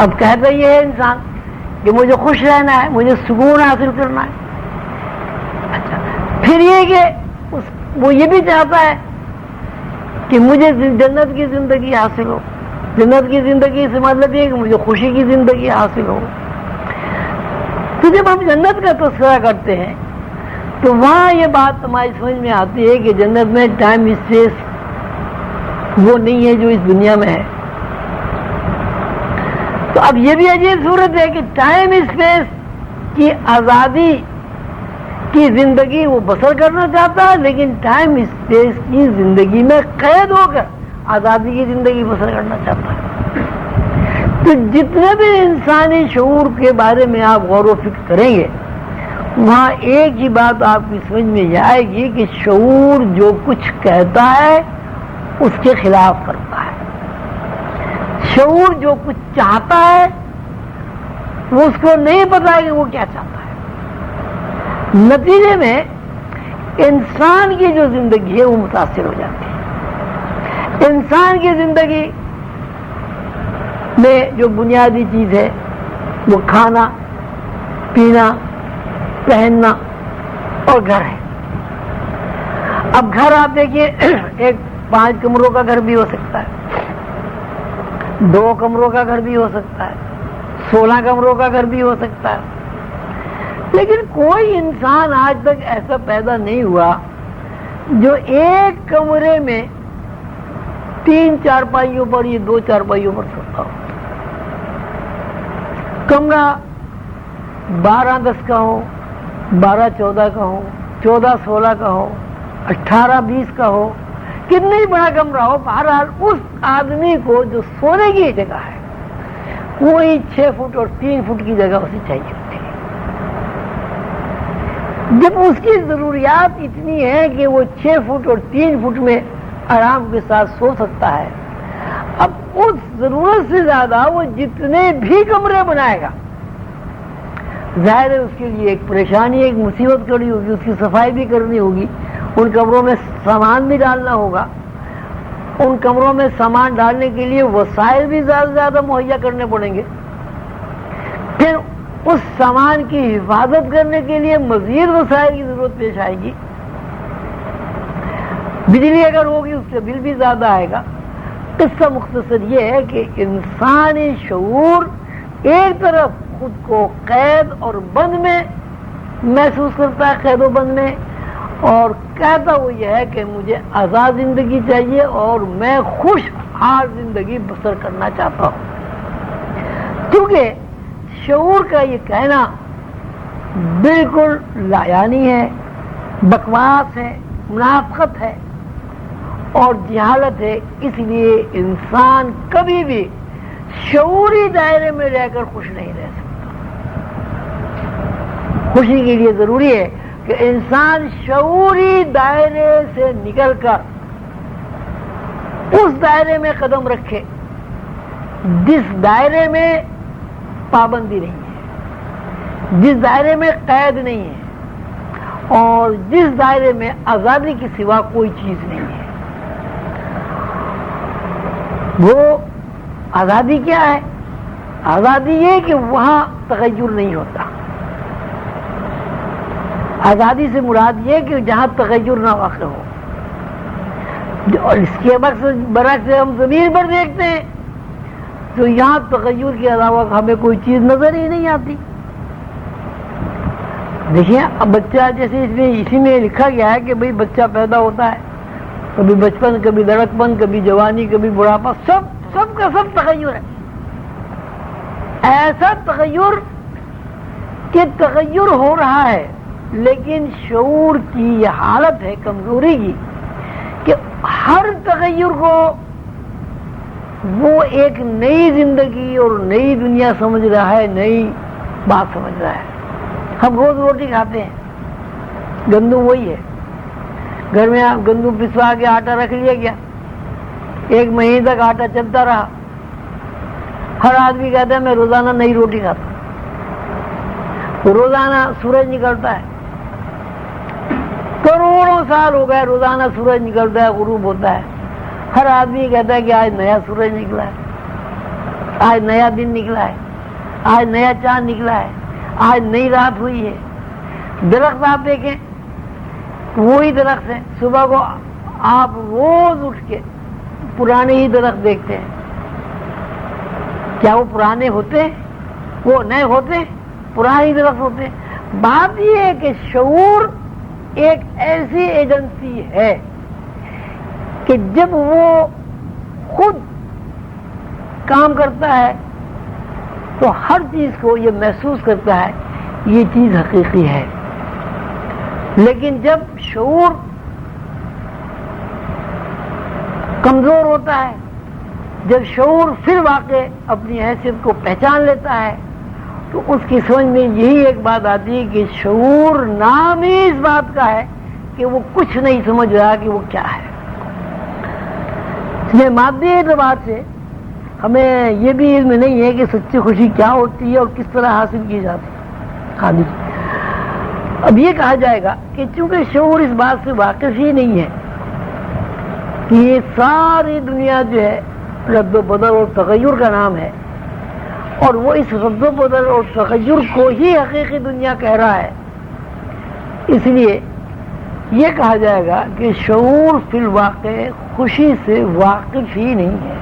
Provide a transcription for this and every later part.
اب کہتا یہ ہے انسان کہ مجھے خوش رہنا ہے، مجھے سکون حاصل کرنا ہے. اچھا پھر یہ کہ وہ یہ بھی چاہتا ہے کہ مجھے جنت کی زندگی حاصل ہو. جنت کی زندگی سے مطلب یہ کہ مجھے خوشی کی زندگی حاصل ہو. تو جب ہم جنت کا تذکرہ کرتے ہیں تو وہاں یہ بات ہماری سمجھ میں آتی ہے کہ جنت میں ٹائم اسپیس وہ نہیں ہے جو اس دنیا میں ہے. تو اب یہ بھی عجیب صورت ہے کہ ٹائم اسپیس کی آزادی کی زندگی وہ بسر کرنا چاہتا ہے، لیکن ٹائم اسپیس کی زندگی میں قید ہو کر آزادی کی زندگی بسر کرنا چاہتا ہے. تو جتنے بھی انسانی شعور کے بارے میں آپ غور و فکر کریں گے وہاں ایک ہی بات آپ کی سمجھ میں یہ آئے گی کہ شعور جو کچھ کہتا ہے اس کے خلاف کرتا ہے. شعور جو کچھ چاہتا ہے وہ اس کو نہیں پتا کہ وہ کیا چاہتا ہے. نتیجے میں انسان کی جو زندگی ہے وہ متاثر ہو جاتی ہے. انسان کی زندگی میں جو بنیادی چیز ہے وہ کھانا پینا پہننا اور گھر ہے. اب گھر آپ دیکھیے ایک 5 کمروں کا گھر بھی ہو سکتا ہے، 2 کمروں کا گھر بھی ہو سکتا ہے، 16 کمروں کا گھر بھی ہو سکتا ہے. لیکن کوئی انسان آج تک ایسا پیدا نہیں ہوا جو ایک کمرے میں 3 چارپائیوں پر یا 2 چارپائیوں پر سوتا ہو. کمرہ 12-10 کا ہو، 12-14 کا ہو، 14-16 کا ہو، 18-20 کا ہو، کتنا ہی بڑا کمرہ ہو، بہرحال اس آدمی کو جو سونے کی جگہ ہے کوئی 6 فٹ اور 3 فٹ کی جگہ اسے چاہیے ہوتی ہے. جب اس کی ضروریات اتنی ہے کہ وہ 6 فٹ اور 3 فٹ میں آرام کے ساتھ سو سکتا ہے، اب اس ضرورت سے زیادہ وہ جتنے بھی کمرے بنائے گا ظاہر ہے اس کے لیے ایک پریشانی ایک مصیبت کھڑی ہوگی. اس کی صفائی بھی کرنی ہوگی، ان کمروں میں سامان بھی ڈالنا ہوگا، ان کمروں میں سامان ڈالنے کے لیے وسائل بھی زیادہ سے زیادہ مہیا کرنے پڑیں گے. پھر اس سامان کی حفاظت کرنے کے لیے مزید وسائل کی ضرورت پیش آئے گی. بجلی اگر ہوگی اس کا بل بھی زیادہ آئے گا. قصہ مختصر یہ ہے کہ انسانی شعور ایک طرف خود کو قید اور بند میں محسوس کرتا ہے، قید و بند میں، اور کہتا وہ یہ ہے کہ مجھے آزاد زندگی چاہیے اور میں خوشحال زندگی بسر کرنا چاہتا ہوں. کیونکہ شعور کا یہ کہنا بالکل لایانی ہے، بکواس ہے، منافقت ہے اور جہالت ہے. اس لیے انسان کبھی بھی شعوری دائرے میں رہ کر خوش نہیں رہ سکتا. خوشی کے لیے ضروری ہے کہ انسان شعوری دائرے سے نکل کر اس دائرے میں قدم رکھے جس دائرے میں پابندی نہیں ہے، جس دائرے میں قید نہیں ہے اور جس دائرے میں آزادی کے سوا کوئی چیز نہیں ہے. وہ آزادی کیا ہے؟ آزادی یہ کہ وہاں تغیر نہیں ہوتا. آزادی سے مراد یہ کہ جہاں تغیر نہ واقع ہو. اور اس کے برعکس ہم زمین پر دیکھتے ہیں تو یہاں تغیر کے علاوہ ہمیں کوئی چیز نظر ہی نہیں آتی. دیکھیے اب بچہ جیسے اسی میں لکھا گیا ہے کہ بھئی بچہ پیدا ہوتا ہے، کبھی بچپن، کبھی لڑکپن، کبھی جوانی، کبھی بڑھاپا، سب کا سب تغیر ہے. ایسا تغیر کہ تغیر ہو رہا ہے لیکن شعور کی یہ حالت ہے کمزوری کی کہ ہر تغیر کو وہ ایک نئی زندگی اور نئی دنیا سمجھ رہا ہے، نئی بات سمجھ رہا ہے. ہم روز روٹی کھاتے ہیں، گندم وہی ہے، گھر میں گندم پسوا کے آٹا رکھ لیا گیا، 1 مہینے تک آٹا چلتا رہا. ہر آدمی کہتا ہے میں روزانہ نئی روٹی کھاتا ہوں. روزانہ سورج نکلتا ہے، کروڑوں سال ہو گئے روزانہ سورج نکلتا ہے، غروب ہوتا ہے. ہر آدمی کہتا ہے کہ آج نیا سورج نکلا ہے. آج نیا دن نکلا ہے، آج نیا چاند نکلا ہے، آج نئی رات ہوئی ہے. درخت آپ دیکھیں وہی درخت ہے، صبح کو آپ روز اٹھ کے پرانے ہی درخت دیکھتے ہیں. کیا وہ پرانے ہوتے ہیں؟ وہ نئے ہوتے ہیں؟ پرانے ہی درخت ہوتے ہیں. بات یہ ہے کہ شعور ایک ایسی ایجنسی ہے کہ جب وہ خود کام کرتا ہے تو ہر چیز کو یہ محسوس کرتا ہے یہ چیز حقیقی ہے. لیکن جب شعور کمزور ہوتا ہے، جب شعور پھر واقع اپنی حیثیت کو پہچان لیتا ہے تو اس کی سمجھ میں یہی ایک بات آتی ہے کہ شعور نام ہی اس بات کا ہے کہ وہ کچھ نہیں سمجھ رہا کہ وہ کیا ہے. یہ مادی اعتبار سے ہمیں یہ بھی علم نہیں ہے کہ سچی خوشی کیا ہوتی ہے اور کس طرح حاصل کی جاتی ہے. خالی اب یہ کہا جائے گا کہ چونکہ شعور اس بات سے واقف ہی نہیں ہے کہ یہ ساری دنیا جو ہے رد و بدل اور تغیر کا نام ہے، اور وہ اس رد و بدل اور تغیر کو ہی حقیقی دنیا کہہ رہا ہے، اس لیے یہ کہا جائے گا کہ شعور فی الواقع خوشی سے واقف ہی نہیں ہے.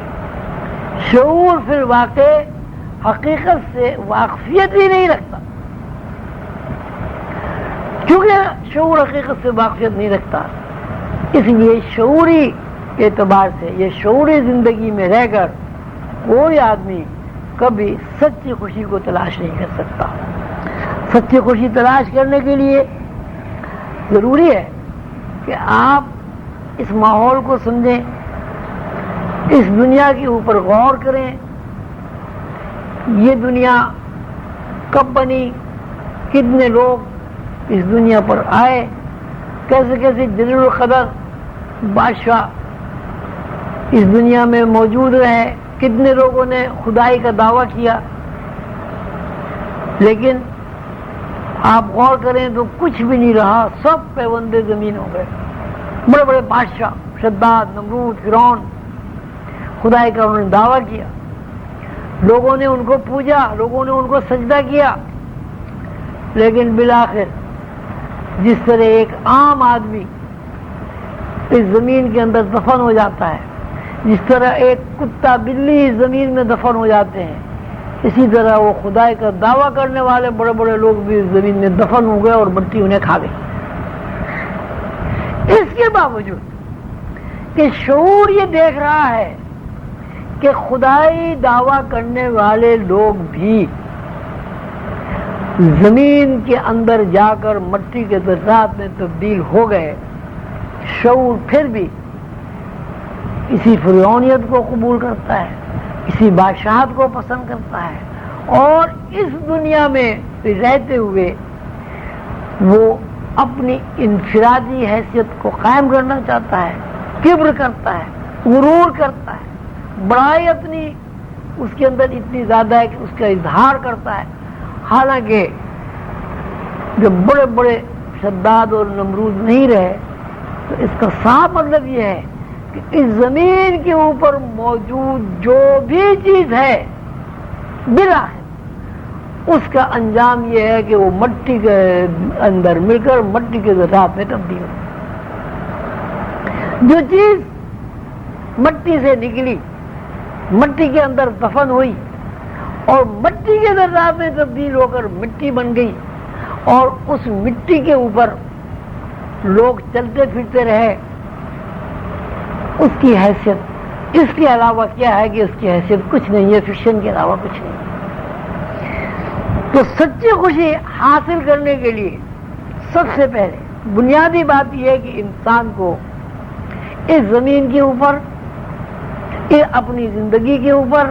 شعور فی الواقع حقیقت سے واقفیت ہی نہیں رکھتا. کیونکہ شعور حقیقت سے واقفیت نہیں رکھتا، اس لیے شعوری اعتبار سے یہ شعوری زندگی میں رہ کر کوئی آدمی کبھی سچی خوشی کو تلاش نہیں کر سکتا. سچی خوشی تلاش کرنے کے لیے ضروری ہے کہ آپ اس ماحول کو سمجھیں، اس دنیا کے اوپر غور کریں. یہ دنیا کب بنی، کتنے لوگ اس دنیا پر آئے، کیسے کیسے جلیل القدر بادشاہ اس دنیا میں موجود رہے، کتنے لوگوں نے خدائی کا دعویٰ کیا. لیکن آپ غور کریں تو کچھ بھی نہیں رہا، سب پیوندے زمین ہو گئے. بڑے بڑے بادشاہ شداد، نمرود، فرعون خدائی کا انہوں نے دعویٰ کیا، لوگوں نے ان کو پوجا، لوگوں نے ان کو سجدہ کیا، لیکن بالآخر جس طرح ایک عام آدمی اس زمین کے اندر دفن ہو جاتا ہے، جس طرح ایک کتا بلی زمین میں دفن ہو جاتے ہیں، اسی طرح وہ خدائی کا دعویٰ کرنے والے بڑے بڑے لوگ بھی اس زمین میں دفن ہو گئے اور مٹی انہیں کھا گئی. اس کے باوجود کہ شعور یہ دیکھ رہا ہے کہ خدائی دعویٰ کرنے والے لوگ بھی زمین کے اندر جا کر مٹی کے ذرات میں تبدیل ہو گئے، شعور پھر بھی اسی فرعونیت کو قبول کرتا ہے، اسی بادشاہت کو پسند کرتا ہے، اور اس دنیا میں رہتے ہوئے وہ اپنی انفرادی حیثیت کو قائم کرنا چاہتا ہے، کبر کرتا ہے، غرور کرتا ہے، بڑائی اپنی اس کے اندر اتنی زیادہ ہے کہ اس کا اظہار کرتا ہے. حالانکہ جب بڑے بڑے شداد اور نمرود نہیں رہے تو اس کا صاف مطلب یہ ہے کہ اس زمین کے اوپر موجود جو بھی چیز ہے بالآخر اس کا انجام یہ ہے کہ وہ مٹی کے اندر مل کر مٹی کے ذرات میں تبدیل ہو. جو چیز مٹی سے نکلی، مٹی کے اندر دفن ہوئی اور مٹی کے ذرات میں تبدیل ہو کر مٹی بن گئی، اور اس مٹی کے اوپر لوگ چلتے پھرتے رہے، اس کی حیثیت اس کے علاوہ کیا ہے کہ اس کی حیثیت کچھ نہیں ہے، فکشن کے علاوہ کچھ نہیں. تو سچی خوشی حاصل کرنے کے لیے سب سے پہلے بنیادی بات یہ ہے کہ انسان کو اس زمین کے اوپر، اپنی زندگی کے اوپر،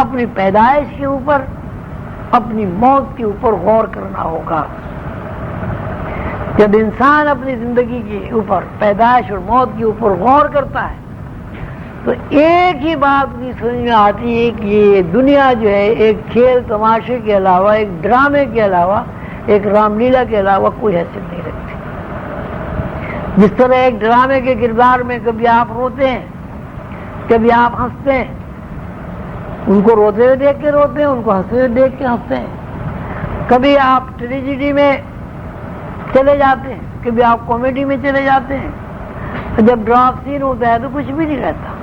اپنی پیدائش کے اوپر، اپنی موت کے اوپر غور کرنا ہوگا. جب انسان اپنی زندگی کے اوپر، پیدائش اور موت کے اوپر غور کرتا ہے تو ایک ہی بات بھی سمجھ میں آتی ہے کہ یہ دنیا جو ہے ایک کھیل تماشے کے علاوہ، ایک ڈرامے کے علاوہ، ایک رام لیلا کے علاوہ کوئی حیثیت نہیں رکھتی. جس طرح ایک ڈرامے کے کردار میں کبھی آپ روتے ہیں، کبھی آپ ہنستے ہیں، ان کو روتے ہوئے دیکھ کے روتے ہیں، ان کو ہنستے ہوئے دیکھ کے ہنستے ہیں. کبھی آپ ٹریجڈی میں چلے جاتے ہیں، کبھی آپ کامیڈی میں چلے جاتے ہیں. جب ڈراپ سین ہوتا ہے تو کچھ بھی نہیں رہتا.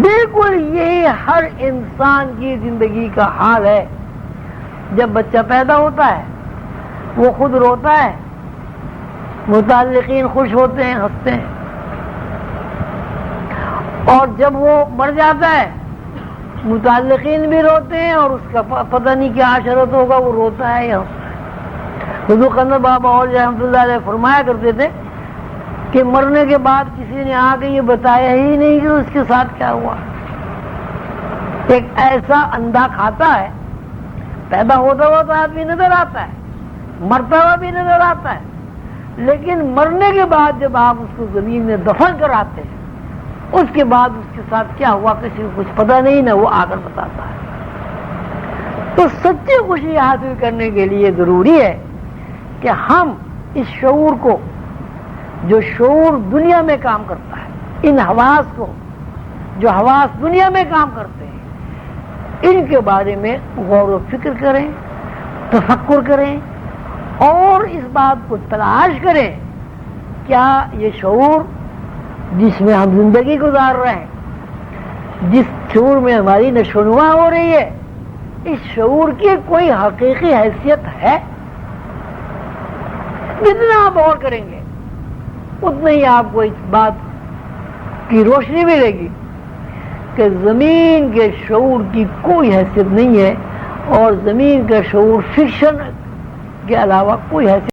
بالکل یہی ہر انسان کی زندگی کا حال ہے. جب بچہ پیدا ہوتا ہے وہ خود روتا ہے، متعلقین خوش ہوتے ہیں، ہنستے ہیں. اور جب وہ مر جاتا ہے متعلقین بھی روتے ہیں، اور اس کا پتہ نہیں کیا عشرت ہوگا، وہ روتا ہے یا ہنستا ہے. حضور قندر بابا اور رحمۃ اللہ علیہ فرمایا کرتے تھے کہ مرنے کے بعد کسی نے آ کے یہ بتایا ہی نہیں کہ اس کے ساتھ کیا ہوا. ایک ایسا اندھا کھاتا ہے، پیدا ہوتا ہوا تو آدمی نظر آتا ہے، مرتا ہوا بھی نظر آتا ہے، لیکن مرنے کے بعد جب آپ اس کو زمین میں دفن کراتے ہیں اس کے بعد اس کے ساتھ کیا ہوا کسی کو کچھ پتہ نہیں، نہ وہ آ کر بتاتا ہے. تو سچی خوشی حاصل کرنے کے لیے ضروری ہے کہ ہم اس شعور کو، جو شعور دنیا میں کام کرتا ہے، ان حواس کو، جو حواس دنیا میں کام کرتے ہیں، ان کے بارے میں غور و فکر کریں، تفکر کریں، اور اس بات کو تلاش کریں کیا یہ شعور جس میں ہم زندگی گزار رہے ہیں، جس شعور میں ہماری نشو و نما ہو رہی ہے، اس شعور کی کوئی حقیقی حیثیت ہے؟ جتنا آپ غور کریں گے اتنا ہی آپ کو اس بات کی روشنی ملے گی کہ زمین کے شعور کی کوئی حیثیت نہیں ہے، اور زمین کا شعور فکشن کے علاوہ کوئی حیثیت